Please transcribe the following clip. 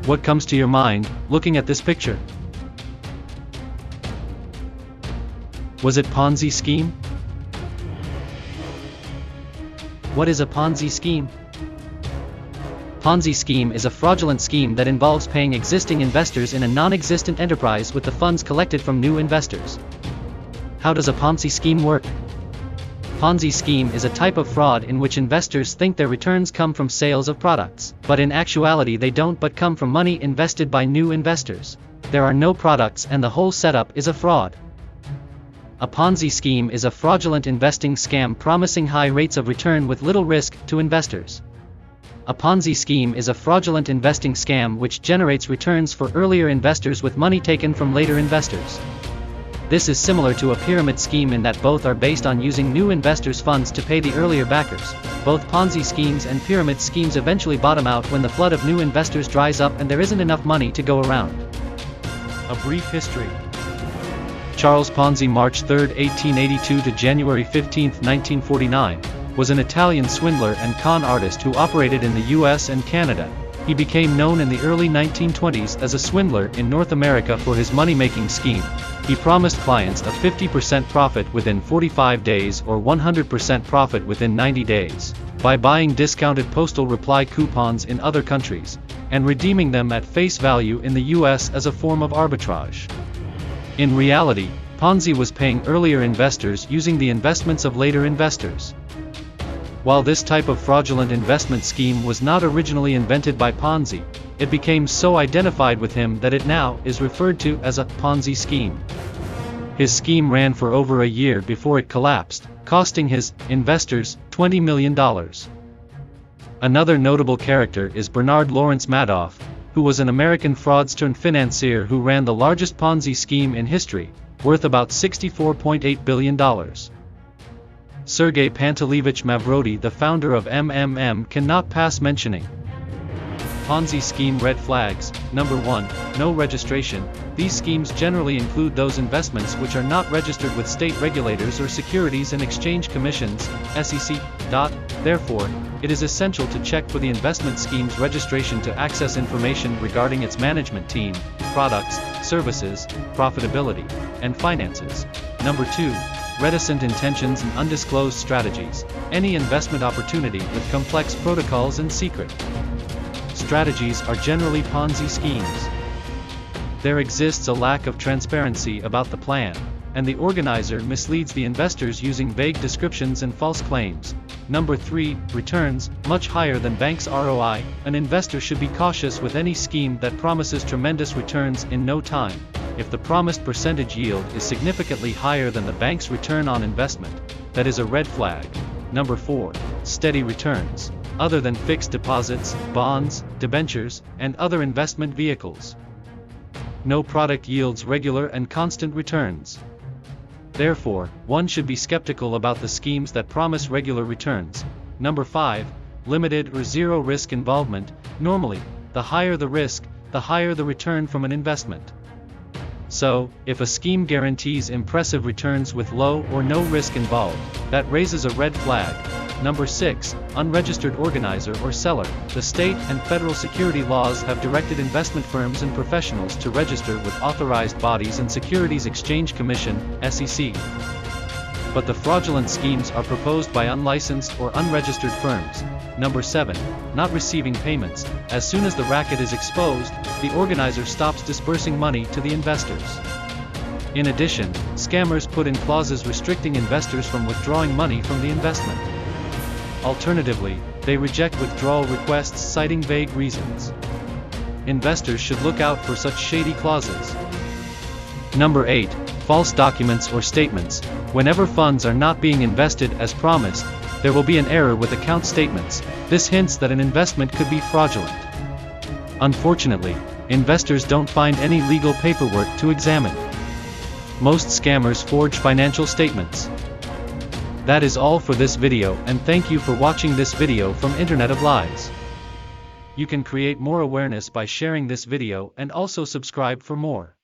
What comes to your mind, looking at this picture? Was it Ponzi scheme? What is a Ponzi scheme? Ponzi scheme is a fraudulent scheme that involves paying existing investors in a non-existent enterprise with the funds collected from new investors. How does a Ponzi scheme work? Ponzi scheme is a type of fraud in which investors think their returns come from sales of products, but in actuality they don't, but come from money invested by new investors. There are no products and the whole setup is a fraud. A Ponzi scheme is a fraudulent investing scam promising high rates of return with little risk to investors. A Ponzi scheme is a fraudulent investing scam which generates returns for earlier investors with money taken from later investors. This is similar to a pyramid scheme in that both are based on using new investors' funds to pay the earlier backers. Both Ponzi schemes and pyramid schemes eventually bottom out when the flood of new investors dries up and there isn't enough money to go around. A brief history. Charles Ponzi, March 3, 1882 to January 15, 1949, was an Italian swindler and con artist who operated in the US and Canada. He became known in the early 1920s as a swindler in North America for his money-making scheme. He promised clients a 50% profit within 45 days or 100% profit within 90 days, by buying discounted postal reply coupons in other countries, and redeeming them at face value in the US as a form of arbitrage. In reality, Ponzi was paying earlier investors using the investments of later investors. While this type of fraudulent investment scheme was not originally invented by Ponzi, it became so identified with him that it now is referred to as a Ponzi scheme. His scheme ran for over a year before it collapsed, costing his investors $20 million. Another notable character is Bernard Lawrence Madoff, who was an American fraudster and financier who ran the largest Ponzi scheme in history, worth about $64.8 billion. Sergei Pantelievich Mavrodi, the founder of MMM, cannot pass mentioning. Ponzi scheme red flags. Number 1. No registration. These schemes generally include those investments which are not registered with state regulators or Securities and Exchange Commissions, SEC. Therefore, it is essential to check for the investment scheme's registration to access information regarding its management team, products, services, profitability, and finances. Number 2. Reticent intentions and undisclosed strategies. Any investment opportunity with complex protocols and secret strategies are generally Ponzi schemes. There exists a lack of transparency about the plan, and the organizer misleads the investors using vague descriptions and false claims. Number 3. Returns, much higher than banks' ROI. An investor should be cautious with any scheme that promises tremendous returns in no time, if the promised percentage yield is significantly higher than the bank's return on investment. That is a red flag. Number 4. Steady returns, other than fixed deposits, bonds, debentures, and other investment vehicles. No product yields regular and constant returns. Therefore, one should be skeptical about the schemes that promise regular returns. Number 5. Limited or zero risk involvement. Normally, the higher the risk, the higher the return from an investment. So, if a scheme guarantees impressive returns with low or no risk involved, that raises a red flag. Number 6. Unregistered organizer or seller. The state and federal security laws have directed investment firms and professionals to register with authorized bodies and Securities Exchange Commission, SEC. But the fraudulent schemes are proposed by unlicensed or unregistered firms. Number 7. Not receiving payments. As soon as the racket is exposed, the organizer stops disbursing money to the investors. In addition, scammers put in clauses restricting investors from withdrawing money from the investment. Alternatively, they reject withdrawal requests citing vague reasons. Investors should look out for such shady clauses. Number 8. False documents or statements. Whenever funds are not being invested as promised, there will be an error with account statements. This hints that an investment could be fraudulent. Unfortunately, investors don't find any legal paperwork to examine. Most scammers forge financial statements. That is all for this video, and thank you for watching this video from Internet of Lies. You can create more awareness by sharing this video and also subscribe for more.